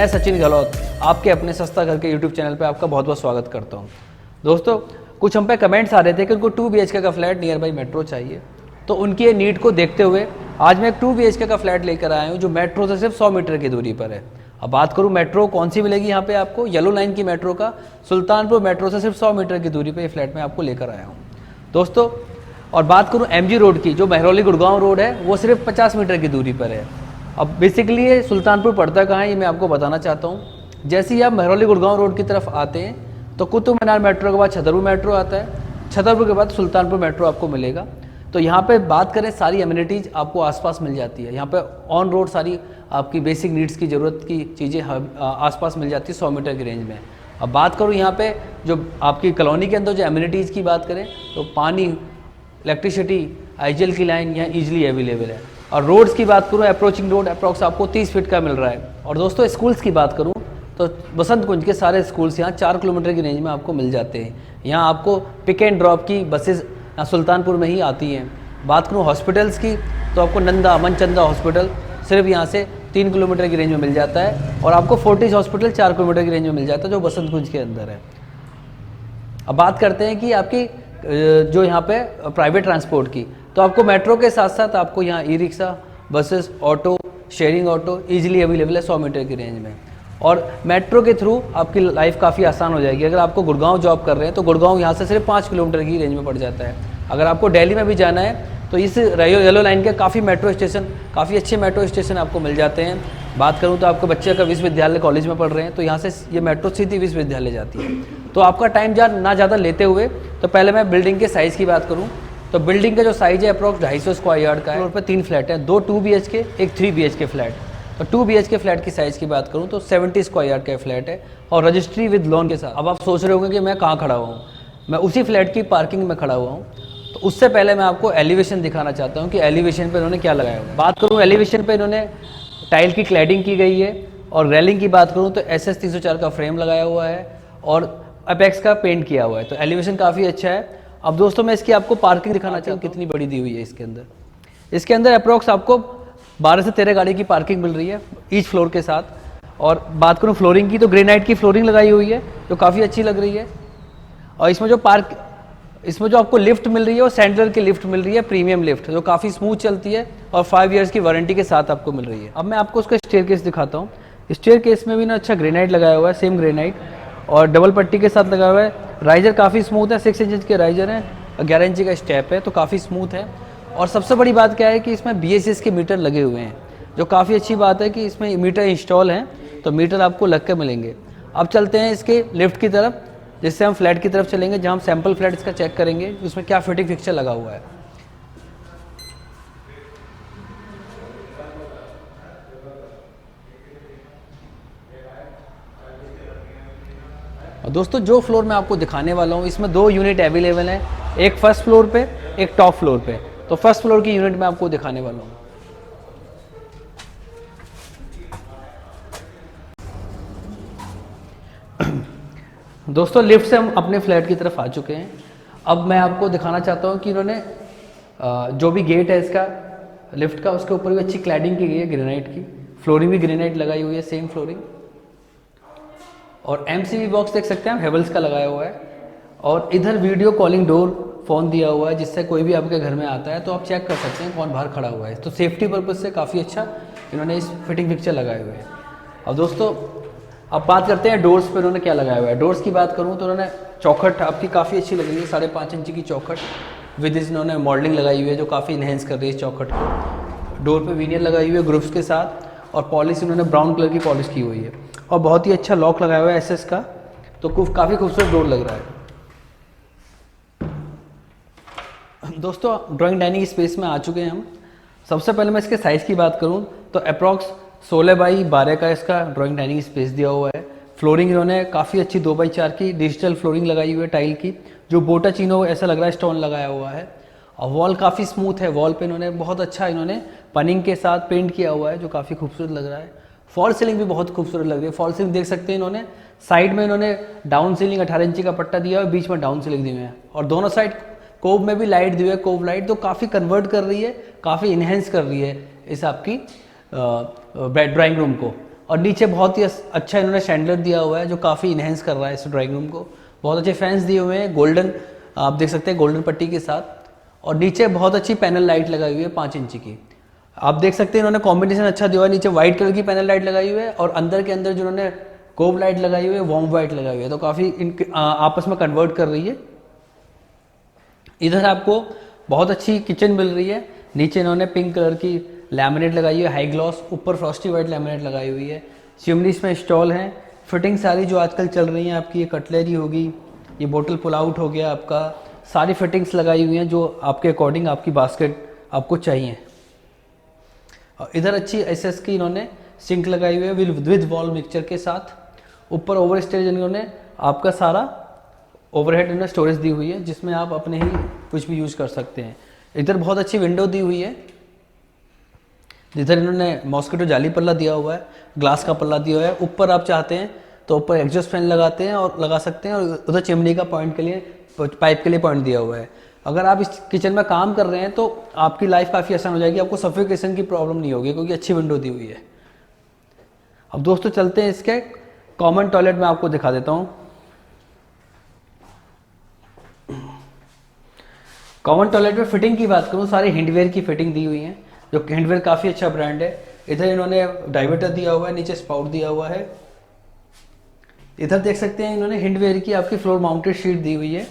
मैं सचिन गहलोत आपके अपने सस्ता घर के यूट्यूब चैनल पे आपका बहुत बहुत स्वागत करता हूँ। दोस्तों, कुछ हम पे कमेंट्स आ रहे थे कि उनको 2 BHK का फ्लैट नियर बाई मेट्रो चाहिए, तो उनकी ये नीड को देखते हुए आज मैं एक 2 BHK का फ्लैट लेकर आया हूँ जो मेट्रो से सिर्फ 100 मीटर की दूरी पर है। अब बात करूँ मेट्रो कौन सी मिलेगी यहाँ पे आपको, येलो लाइन की मेट्रो का सुल्तानपुर मेट्रो से सिर्फ 100 मीटर की दूरी पर ये फ्लैट मैं आपको लेकर आया हूँ दोस्तों। और बात करूँ MG रोड की, जो महरौली गुड़गांव रोड है, वो सिर्फ 50 मीटर की दूरी पर है। अब बेसिकली ये सुल्तानपुर पड़ता कहाँ है ये मैं आपको बताना चाहता हूँ। जैसे ही आप महरौली गुड़गांव रोड की तरफ आते हैं तो कुतुब मीनार मेट्रो के बाद छतरपुर मेट्रो आता है, छतरपुर के बाद सुल्तानपुर मेट्रो आपको मिलेगा। तो यहाँ पे बात करें सारी एमिनिटीज़ आपको आसपास मिल जाती है। यहाँ पे ऑन रोड सारी आपकी बेसिक नीड्स की ज़रूरत की चीज़ें आसपास मिल जाती है 100 मीटर की रेंज में। अब बात करूँ यहाँ पे जो आपकी कॉलोनी के अंदर जो एमिनिटीज़ की बात करें तो पानी, इलेक्ट्रिसिटी, IGL की लाइन यहाँ ईजिली अवेलेबल है। और रोड्स की बात करूँ, अप्रोचिंग रोड अप्रॉक्स आपको 30 फीट का मिल रहा है। और दोस्तों स्कूल्स की बात करूँ तो बसंत कुंज के सारे स्कूल्स यहाँ 4 किलोमीटर की रेंज में आपको मिल जाते हैं। यहाँ आपको पिक एंड ड्रॉप की बसेस सुल्तानपुर में ही आती हैं। बात करूँ हॉस्पिटल्स की तो आपको नंदा मनचंदा हॉस्पिटल सिर्फ यहाँ से 3 किलोमीटर की रेंज में मिल जाता है, और आपको फोर्टिस हॉस्पिटल 4 किलोमीटर की रेंज में मिल जाता है जो बसंत कुंज के अंदर है। अब बात करते हैं कि आपकी जो यहाँ पे प्राइवेट ट्रांसपोर्ट की, तो आपको मेट्रो के साथ साथ आपको यहाँ e rickshaw, buses, auto, sharing auto easily available है 100 मीटर की रेंज में। और मेट्रो के थ्रू आपकी लाइफ काफ़ी आसान हो जाएगी। अगर आपको गुड़गांव जॉब कर रहे हैं तो गुड़गांव यहाँ से सिर्फ 5 किलोमीटर की रेंज में पड़ जाता है। अगर आपको दिल्ली में भी जाना है तो इस येलो लाइन के काफ़ी मेट्रो स्टेशन, काफ़ी अच्छे मेट्रो स्टेशन आपको मिल जाते हैं। बात करूँ तो आपके बच्चे का विश्वविद्यालय कॉलेज में पढ़ रहे हैं तो यहाँ से ये मेट्रो सीधी विश्वविद्यालय जाती है। तो आपका टाइम ना ज़्यादा लेते हुए तो पहले मैं बिल्डिंग के साइज़ की बात करूँ तो बिल्डिंग का जो साइज़ है अप्रॉक्स 250 स्क्वायर यार्ड का है। फ्लोर पर 3 फ्लैट हैं, 2 2 BHK, एक 3 BHK फ्लैट। तो 2 BHK फ्लैट की साइज़ की बात करूँ तो 70 स्क्वायर यार्ड का फ्लैट है और रजिस्ट्री विद लोन के साथ। अब आप सोच रहे होंगे कि मैं कहाँ खड़ा हुआ हूँ, मैं उसी फ्लैट की पार्किंग में खड़ा हुआ हूँ। तो उससे पहले मैं आपको एलिवेशन दिखाना चाहता हूँ कि एलिवेशन पे इन्होंने क्या लगाया हुआ है। बात करूँ एलिवेशन पे इन्होंने टाइल की क्लैडिंग की गई है, और रेलिंग की बात करूँ तो SS 304 का फ्रेम लगाया हुआ है और अपेक्स का पेंट किया हुआ है। तो एलिवेशन काफ़ी अच्छा है। अब दोस्तों मैं इसकी आपको पार्किंग दिखाना चाहता हूँ कितनी बड़ी दी हुई है इसके अंदर। इसके अंदर अप्रॉक्स आपको 12 से 13 गाड़ी की पार्किंग मिल रही है ईच फ्लोर के साथ। और बात करूँ फ्लोरिंग की तो ग्रेनाइट की फ्लोरिंग लगाई हुई है जो काफ़ी अच्छी लग रही है। और इसमें जो आपको लिफ्ट मिल रही है वो सैंडलर की लिफ्ट मिल रही है, प्रीमियम लिफ्ट, जो काफ़ी स्मूथ चलती है और 5 ईयर्स की वारंटी के साथ आपको मिल रही है। अब मैं आपको उसका स्टेयरकेस दिखाता हूँ। स्टेयरकेस में भी ना अच्छा ग्रेनाइट लगाया हुआ है, सेम ग्रेनाइट और डबल पट्टी के साथ लगाया हुआ है। राइजर काफ़ी स्मूथ है, 6 इंच के राइजर हैं, 11 इंच का स्टेप है, तो काफ़ी स्मूथ है। और सबसे बड़ी बात क्या है कि इसमें BSS के मीटर लगे हुए हैं, जो काफ़ी अच्छी बात है कि इसमें मीटर इंस्टॉल हैं, तो मीटर आपको लग के मिलेंगे। अब चलते हैं इसके लिफ्ट की तरफ, जिससे हम फ्लैट की तरफ चलेंगे जहाँ हम सैम्पल फ्लैट इसका चेक करेंगे उसमें क्या फिटिंग फिक्सचर लगा हुआ है। और दोस्तों जो फ्लोर मैं आपको दिखाने वाला हूँ इसमें 2 यूनिट अवेलेबल हैं, एक फर्स्ट फ्लोर पे, एक टॉप फ्लोर पे। तो फर्स्ट फ्लोर की यूनिट मैं आपको दिखाने वाला हूँ। दोस्तों लिफ्ट से हम अपने फ्लैट की तरफ आ चुके हैं। अब मैं आपको दिखाना चाहता हूँ कि इन्होंने जो भी गेट है इसका लिफ्ट का, उसके ऊपर भी अच्छी क्लैडिंग की गई है ग्रेनाइट की, फ्लोरिंग भी ग्रेनाइट लगाई हुई है, सेम फ्लोरिंग। और MCB बॉक्स देख सकते हैं आप, हेवल्स का लगाया हुआ है। और इधर वीडियो कॉलिंग डोर फ़ोन दिया हुआ है, जिससे कोई भी आपके घर में आता है तो आप चेक कर सकते हैं कौन बाहर खड़ा हुआ है। तो सेफ्टी पर्पज़ से काफ़ी अच्छा इन्होंने इस फिटिंग पिक्चर लगाए हुए हैं। अब दोस्तों अब बात करते हैं डोर्स पर इन्होंने क्या लगाया हुआ है। डोर्स की बात करूँ तो उन्होंने चौखट आपकी काफ़ी अच्छी लग रही है, 5.5 इंच की चौखट विद इन्होंने मॉडलिंग लगाई हुई है जो काफ़ी इन्हेंस कर रही है इस चौखट को। डोर पे विनियर लगाई हुई है ग्रुप्स के साथ, और पॉलिश इन्होंने ब्राउन कलर की पॉलिश की हुई है, और बहुत ही अच्छा लॉक लगाया हुआ है SS का, तो काफ़ी खूबसूरत डोर लग रहा है। दोस्तों ड्राइंग डाइनिंग स्पेस में आ चुके हैं हम। सबसे पहले मैं इसके साइज़ की बात करूँ तो अप्रॉक्स 16 बाई 12 का इसका ड्राइंग डाइनिंग स्पेस दिया हुआ है। फ्लोरिंग इन्होंने काफ़ी अच्छी 2x4 की डिजिटल फ्लोरिंग लगाई हुई है टाइल की, जो बोटा चीनो ऐसा लग रहा है स्टोन लगाया हुआ है। और वॉल काफ़ी स्मूथ है, वॉल पे इन्होंने बहुत अच्छा इन्होंने पनिंग के साथ पेंट किया हुआ है जो काफ़ी खूबसूरत लग रहा है। फॉल सीलिंग भी बहुत खूबसूरत लग रही है। फॉल सीलिंग देख सकते हैं इन्होंने साइड में इन्होंने डाउन सीलिंग 18 इंची का पट्टा दिया है, बीच में डाउन सीलिंग दी हुई है, और दोनों साइड कोब में भी लाइट दी हुई है, कोब लाइट, तो काफ़ी कन्वर्ट कर रही है, काफ़ी इन्हेंस कर रही है इस आपकी ड्राइंग रूम को। और नीचे बहुत ही अच्छा इन्होंने शैंडलर दिया हुआ है जो काफ़ी इन्हेंस कर रहा है इस ड्राइंग रूम को। बहुत अच्छे फैंस दिए हुए हैं गोल्डन, आप देख सकते हैं गोल्डन पट्टी के साथ। और नीचे बहुत अच्छी पैनल लाइट लगाई हुई है 5 इंच की। आप देख सकते हैं इन्होंने कॉम्बिनेशन अच्छा दिया हुआ है। नीचे व्हाइट कलर की पैनल लाइट लगाई हुई है और अंदर के अंदर जो उन्होंने कोब लाइट लगाई हुई है वार्म वाइट लगाई हुई है, तो काफ़ी आपस में कन्वर्ट कर रही है। इधर आपको बहुत अच्छी किचन मिल रही है। नीचे इन्होंने पिंक कलर की लैमिनेट लगाई हुई है, हाई ग्लॉस, ऊपर फ्रॉस्टी वाइट लैमिनेट लगाई हुई है। चिमनीस में स्टॉल हैं। फिटिंग सारी जो आजकल चल रही हैं आपकी, ये कटलरी होगी, ये बोतल पुल आउट हो गया आपका, सारी फिटिंग्स लगाई हुई हैं जो आपके अकॉर्डिंग आपकी बास्केट आपको चाहिए। और इधर अच्छी एसएस की इन्होंने सिंक लगाई हुई है विद वॉल मिक्सचर के साथ। ऊपर ओवर स्टेज इन्होंने आपका सारा ओवरहेड इन्होंने स्टोरेज दी हुई है जिसमें आप अपने ही कुछ भी यूज़ कर सकते हैं। इधर बहुत अच्छी विंडो दी हुई है। इधर इन्होंने मॉस्किटो जाली पल्ला दिया हुआ है, ग्लास का पल्ला दिया हुआ है। ऊपर आप चाहते हैं तो ऊपर एग्जॉस्ट फैन लगाते हैं और लगा सकते हैं, और उधर चिमनी का पॉइंट के लिए, पाइप के लिए पॉइंट दिया हुआ है। अगर आप इस किचन में काम कर रहे हैं तो आपकी लाइफ काफ़ी आसान हो जाएगी, आपको सफोकेशन की प्रॉब्लम नहीं होगी क्योंकि अच्छी विंडो दी हुई है। अब दोस्तों चलते हैं इसके कॉमन टॉयलेट में आपको दिखा देता हूँ। कॉमन टॉयलेट में फिटिंग की बात करूँ, सारे हिंडवेयर की फिटिंग दी हुई है जो हिंडवेयर काफ़ी अच्छा ब्रांड है। इधर इन्होंने डाइवर्टर दिया हुआ है, नीचे स्पाउट दिया हुआ है। इधर देख सकते हैं इन्होंने हिंडवेयर की आपकी फ्लोर माउंटेड शीट दी हुई है।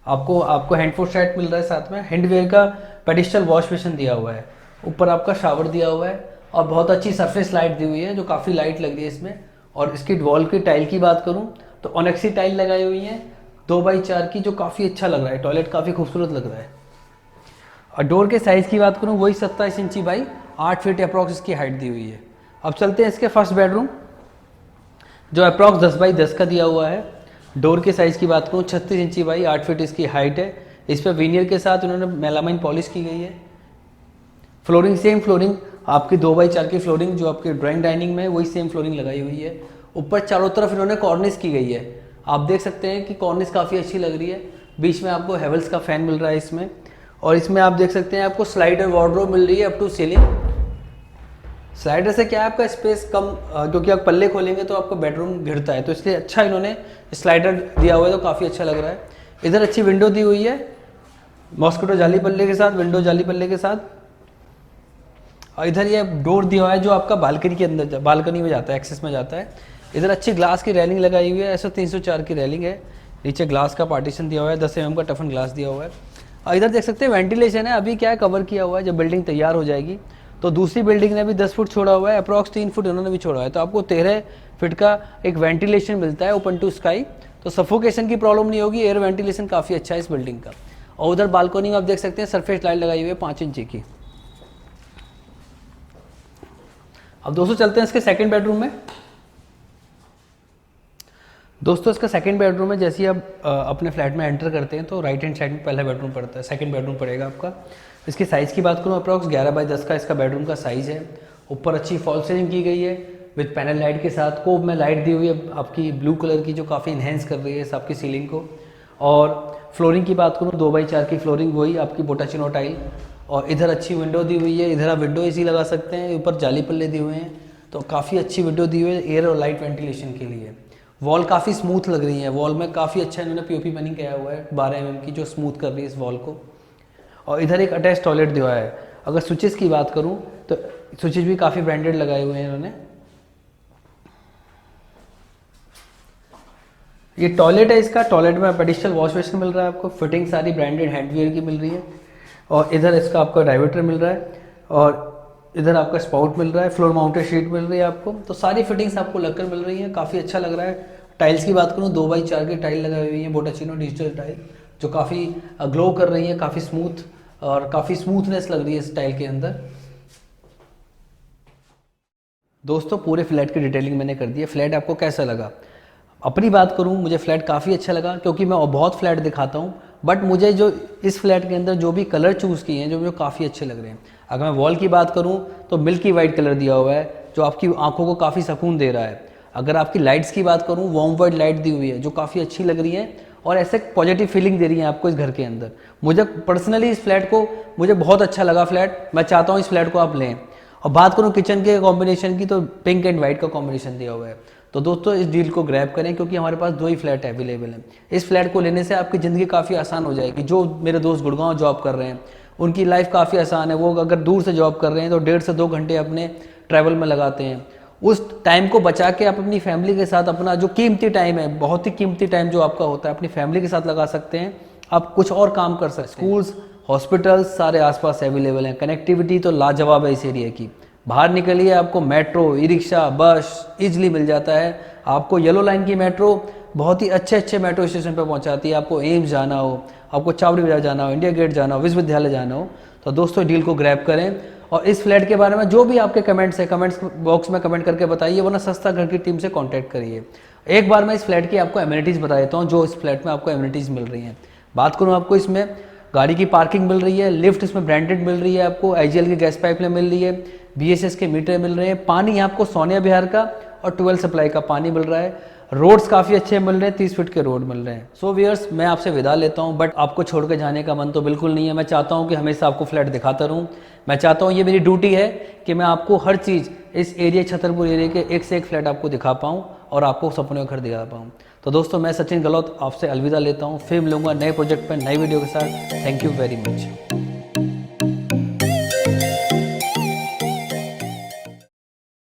आपको हैंडफोल्ड सेट मिल रहा है साथ में। हिंडवेयर का पेडिस्टल वॉश बेसिन दिया हुआ है। ऊपर आपका शावर दिया हुआ है और बहुत अच्छी सरफेस लाइट दी हुई है जो काफ़ी लाइट लग रही है इसमें। और इसकी वॉल की टाइल की बात करूँ तो ऑनेक्सी टाइल लगाई हुई है 2x4 की, जो काफ़ी अच्छा लग रहा है। टॉयलेट काफ़ी खूबसूरत लग रहा है। और डोर के साइज़ की बात करूँ वही 27 इंची बाई 8 फीट अप्रॉक्स इसकी हाइट दी हुई है। अब चलते हैं इसके फर्स्ट बेडरूम जो अप्रॉक्स 10x10 का दिया हुआ है। डोर के साइज़ की बात करूँ 36 इंची बाई 8 फीट इसकी हाइट है। इस पर विनियर के साथ उन्होंने मेलामाइन पॉलिश की गई है। फ्लोरिंग सेम फ्लोरिंग आपकी 2x4 की फ्लोरिंग जो आपकी ड्राइंग डाइनिंग में वही सेम फ्लोरिंग लगाई हुई है। ऊपर चारों तरफ इन्होंने कॉर्निश की गई है। आप देख सकते हैं कि कॉर्निश काफ़ी अच्छी लग रही है। बीच में आपको हेवल्स का फ़ैन मिल रहा है इसमें। और इसमें आप देख सकते हैं आपको स्लाइडर वार्डरोब मिल रही है अप टू सीलिंग। स्लाइडर से क्या है आपका स्पेस कम, क्योंकि आप पल्ले खोलेंगे तो आपका बेडरूम घिरता है, तो इसलिए अच्छा इन्होंने स्लाइडर दिया हुआ है तो काफ़ी अच्छा लग रहा है। इधर अच्छी विंडो दी हुई है मॉस्किटो जाली पल्ले के साथ, विंडो जाली पल्ले के साथ। और इधर ये डोर दिया हुआ है जो आपका बालकनी के अंदर, बालकनी में जाता है, एक्सेस में जाता है। इधर अच्छी ग्लास की रेलिंग लगाई हुई है, ऐसा 304 की रेलिंग है। नीचे ग्लास का पार्टीशन दिया हुआ है, 10 mm का टफन ग्लास दिया हुआ है। और इधर देख सकते हैं वेंटिलेशन है, अभी क्या है कवर किया हुआ है। जब बिल्डिंग तैयार हो जाएगी तो दूसरी बिल्डिंग ने भी 10 फुट छोड़ा हुआ है, अप्रॉक्स 3 फुट उन्होंने भी छोड़ा है, तो आपको 13 फीट का एक वेंटिलेशन मिलता है ओपन टू स्काई। तो सफोकेशन की प्रॉब्लम नहीं होगी, एयर वेंटिलेशन काफ़ी अच्छा है इस बिल्डिंग का। और उधर बालकोनी में आप देख सकते हैं सरफेस लाइट लगाई हुई है 5 इंची की। अब दोस्तों चलते हैं इसके सेकंड बेडरूम में। दोस्तों इसका सेकंड बेडरूम है, जैसे ही आप अपने फ्लैट में एंटर करते हैं तो राइट हैंड साइड में पहला बेडरूम पड़ता है, सेकंड बेडरूम पड़ेगा आपका। इसकी साइज़ की बात करूँ अप्रॉक्स 11x10 का इसका बेडरूम का साइज़ है। ऊपर अच्छी फॉल सीलिंग की गई है विद पैनल लाइट के साथ। कोब में लाइट दी हुई है आपकी ब्लू कलर की जो काफ़ी इन्हेंस कर रही है इस आपकी सीलिंग को। और फ्लोरिंग की बात करूँ 2x4 की फ्लोरिंग, वही आपकी बोटाचिनो टाइल। और इधर अच्छी विंडो दी हुई है, इधर आप विंडो एसी लगा सकते हैं। ऊपर जाली पल्ले दिए हुए हैं, तो काफ़ी अच्छी विंडो दी हुई है एयर और लाइट वेंटिलेशन के लिए। वॉल काफ़ी स्मूथ लग रही है, वॉल में काफ़ी अच्छा इन्होंने पीओपी बनिंग किया हुआ है 12 mm की, जो स्मूथ कर रही है इस वॉल को। और इधर एक अटैच टॉयलेट दिया हुआ है। अगर स्विचेस की बात करूं तो स्विचेस भी काफ़ी ब्रांडेड लगाए हुए हैं इन्होंने। ये टॉयलेट है, इसका टॉयलेट में पेडिस्टल वॉश बेसिन मिल रहा है आपको। फिटिंग सारी ब्रांडेड हैंडवेयर की मिल रही है। और इधर इसका आपका डाइवर्टर मिल रहा है और इधर आपका स्पाउट मिल रहा है, फ्लोर माउंटेड शीट मिल रही है आपको। तो सारी फिटिंग्स आपको लगकर मिल रही है, काफ़ी अच्छा लग रहा है। टाइल्स की बात करूँ 2x4 की टाइल लगाई हुई है बोटाचिनो डिजिटल टाइल, जो काफ़ी ग्लो कर रही है, काफ़ी स्मूथ और काफ़ी स्मूथनेस लग रही है इस टाइल के अंदर। दोस्तों पूरे फ्लैट की डिटेलिंग मैंने कर दी है। फ्लैट आपको कैसा लगा? अपनी बात करूं, मुझे फ्लैट काफ़ी अच्छा लगा, क्योंकि मैं बहुत फ्लैट दिखाता हूं, बट मुझे जो इस फ्लैट के अंदर जो भी कलर चूज़ किए हैं जो मुझे काफ़ी अच्छे लग रहे हैं। अगर मैं वॉल की बात करूं तो मिल्की वाइट कलर दिया हुआ है जो आपकी आंखों को काफ़ी सुकून दे रहा है। अगर आपकी लाइट्स की बात करूं, वार्म वाइट लाइट दी हुई है जो काफ़ी अच्छी लग रही है और ऐसे पॉजिटिव फीलिंग दे रही है आपको इस घर के अंदर। मुझे पर्सनली इस फ्लैट को मुझे बहुत अच्छा लगा फ्लैट, मैं चाहता हूँ इस फ्लैट को आप लें। और बात करूँ किचन के कॉम्बिनेशन की, तो पिंक एंड वाइट का कॉम्बिनेशन दिया हुआ है। तो दोस्तों इस डील को ग्रैब करें, क्योंकि हमारे पास 2 ही फ्लैट अवेलेबल हैं। इस फ्लैट को लेने से आपकी ज़िंदगी काफ़ी आसान हो जाएगी। जो मेरे दोस्त गुड़गांव जॉब कर रहे हैं उनकी लाइफ काफ़ी आसान है। वो अगर दूर से जॉब कर रहे हैं तो 1.5 से 2 घंटे अपने ट्रैवल में लगाते हैं। उस टाइम को बचा के आप अपनी फैमिली के साथ अपना जो कीमती टाइम है, बहुत ही कीमती टाइम जो आपका होता है, अपनी फैमिली के साथ लगा सकते हैं। आप कुछ और काम कर सकते हैं। स्कूल्स, हॉस्पिटल्स सारे आसपास अवेलेबल हैं। कनेक्टिविटी तो लाजवाब है इस एरिया की। बाहर निकलिए, आपको मेट्रो, ई रिक्शा, बस ईजिली मिल जाता है। आपको येलो लाइन की मेट्रो बहुत ही अच्छे अच्छे मेट्रो स्टेशन पर पहुंचाती है। आपको एम्स जाना हो, आपको चावड़ी बाजार जाना हो, इंडिया गेट जाना हो, विश्वविद्यालय जाना हो, तो दोस्तों डील को ग्रैब करें। और इस फ्लैट के बारे में जो भी आपके कमेंट्स है, कमेंट्स बॉक्स में कमेंट करके बताइए, वरना सस्ता घर की टीम से कांटेक्ट करिए। एक बार मैं इस फ्लैट की आपको एमिनिटीज़ बता देता हूँ, जो इस फ्लैट में आपको एमिनिटीज़ मिल रही हैं। बात करूँ, आपको इसमें गाड़ी की पार्किंग मिल रही है, लिफ्ट इसमें ब्रांडेड मिल रही है, आपको IGL की गैस पाइपलाइन मिल रही है, BSS के मीटर मिल रहे हैं, पानी आपको सोनिया विहार का और 12 सप्लाई का पानी मिल रहा है। रोड्स काफ़ी अच्छे मिल रहे हैं, 30 फीट के रोड मिल रहे हैं। सो व्यूअर्स, मैं आपसे विदा लेता हूं, बट आपको छोड़ के जाने का मन तो बिल्कुल नहीं है। मैं चाहता हूं कि हमेशा आपको फ्लैट दिखाता रहूं। मैं चाहता हूं, ये मेरी ड्यूटी है कि मैं आपको हर चीज़ इस एरिया, छतरपुर एरिया के एक से एक फ्लैट आपको दिखा पाऊँ और आपको सपनों का घर दिखा पाऊँ। तो दोस्तों, मैं सचिन गहलोत आपसे अलविदा लेता हूँ। फिर मिलूंगा नए प्रोजेक्ट पर, नई वीडियो के साथ। Thank you very much.